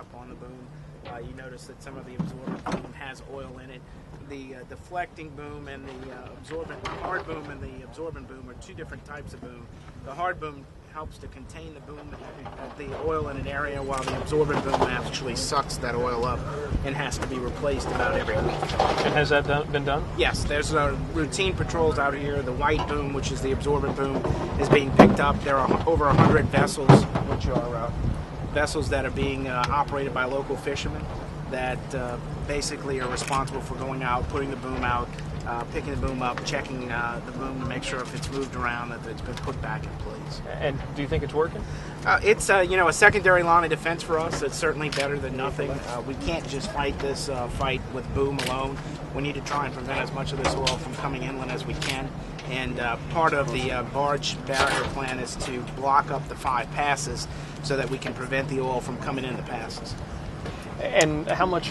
up on the boom. You notice that some of the absorbent boom has oil in it. The deflecting boom and the hard boom and the absorbent boom are two different types of boom. The hard boom helps to contain the boom, the oil in an area, while the absorbent boom actually sucks that oil up and has to be replaced about every week. And has that been done? Yes, there's routine patrols out here. The white boom, which is the absorbent boom, is being picked up. There are over 100 vessels, which are vessels that are being operated by local fishermen that basically are responsible for going out, putting the boom out, picking the boom up, checking the boom to make sure if it's moved around that it's been put back in place. And do you think it's working? It's a secondary line of defense for us. It's certainly better than nothing. We can't just fight this fight with boom alone. We need to try and prevent as much of this oil from coming inland as we can. And part of the barge barrier plan is to block up the 5 passes so that we can prevent the oil from coming in the passes. And how much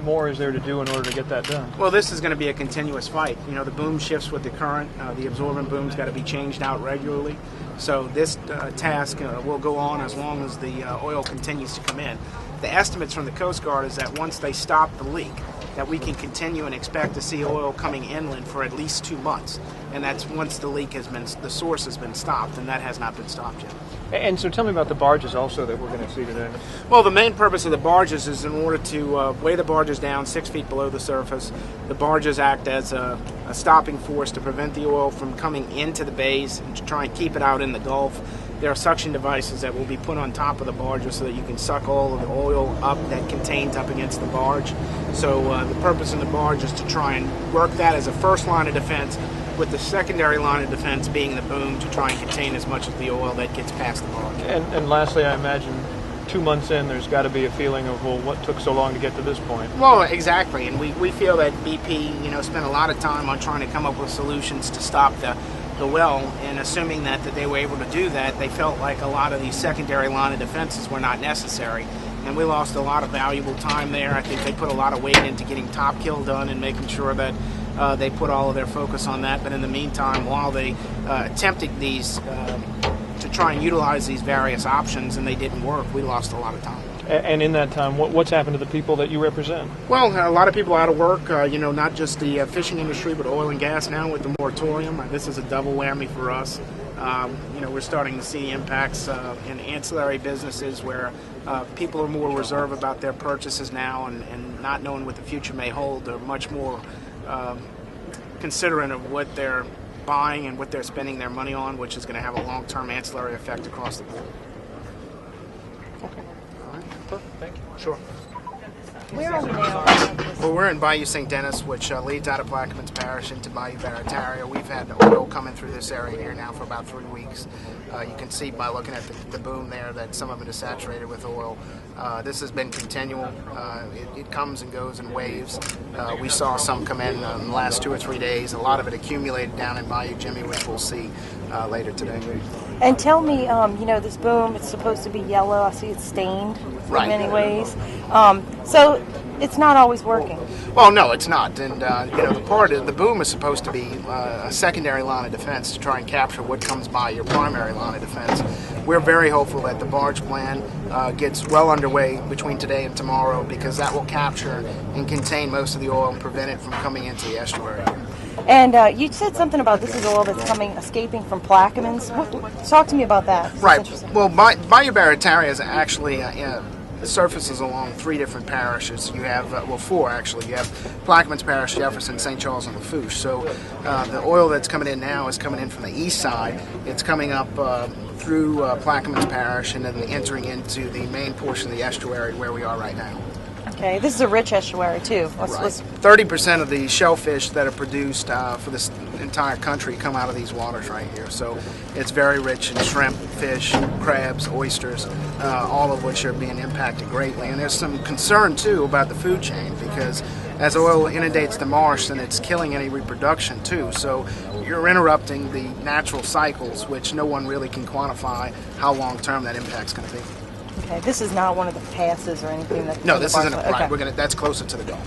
more is there to do in order to get that done? Well, this is going to be a continuous fight. The boom shifts with the current. The absorbent boom's got to be changed out regularly. So this task will go on as long as the oil continues to come in. The estimates from the Coast Guard is that once they stop the leak, that we can continue and expect to see oil coming inland for at least 2 months. And that's once the source has been stopped, and that has not been stopped yet. And so tell me about the barges also that we're going to see today. Well, the main purpose of the barges is in order to weigh the barges down 6 feet below the surface. The barges act as a stopping force to prevent the oil from coming into the bays and to try and keep it out in the Gulf. There are suction devices that will be put on top of the barges so that you can suck all of the oil up that contains up against the barge. So the purpose of the barge is to try and work that as a first line of defense, with the secondary line of defense being the boom to try and contain as much of the oil that gets past the barge. And lastly, I imagine 2 months in, there's got to be a feeling of, well, what took so long to get to this point? Well, exactly, and we feel that BP, spent a lot of time on trying to come up with solutions to stop the well, and assuming that they were able to do that, they felt like a lot of these secondary line of defenses were not necessary. And we lost a lot of valuable time there. I think they put a lot of weight into getting top kill done and making sure that they put all of their focus on that. But in the meantime, while they attempted these to try and utilize these various options and they didn't work, we lost a lot of time. And in that time, what's happened to the people that you represent? Well, a lot of people out of work, not just the fishing industry, but oil and gas now with the moratorium. This is a double whammy for us. We're starting to see impacts in ancillary businesses where people are more reserved about their purchases now and not knowing what the future may hold. They're much more considerate of what they're buying and what they're spending their money on, which is going to have a long-term ancillary effect across the board. Okay. All right. Perfect. Thank you. Sure. Where are we now? Well, we're in Bayou St. Denis, which leads out of Plaquemines Parish into Bayou Barataria. We've had oil coming through this area here now for about 3 weeks. You can see by looking at the boom there that some of it is saturated with oil. This has been continual. It comes and goes in waves. We saw some come in the last 2 or 3 days. A lot of it accumulated down in Bayou Jimmy, which we'll see later today. And tell me, this boom, it's supposed to be yellow. I see it's stained in Right. many ways. So it's not always working. Well, no, it's not. And, the boom is supposed to be a secondary line of defense to try and capture what comes by your primary line of defense. We're very hopeful that the barge plan gets well underway between today and tomorrow, because that will capture and contain most of the oil and prevent it from coming into the estuary. And you said something about this is oil that's escaping from Plaquemines. Talk to me about that. Right. Well, Bayou Barataria is actually surfaces along 3 different parishes. You have, 4 actually. You have Plaquemines Parish, Jefferson, St. Charles, and Lafourche. So the oil that's coming in now is coming in from the east side. It's coming up through Plaquemines Parish and then entering into the main portion of the estuary where we are right now. Okay, this is a rich estuary too. Right. 30% of the shellfish that are produced for this entire country come out of these waters right here. So it's very rich in shrimp, fish, crabs, oysters, all of which are being impacted greatly. And there's some concern too about the food chain, because as oil inundates the marsh, then it's killing any reproduction too. So you're interrupting the natural cycles, which no one really can quantify how long term that impact's going to be. Okay, this is not one of the passes or anything that. No, this isn't. Okay. Right. That's closer to the Gulf.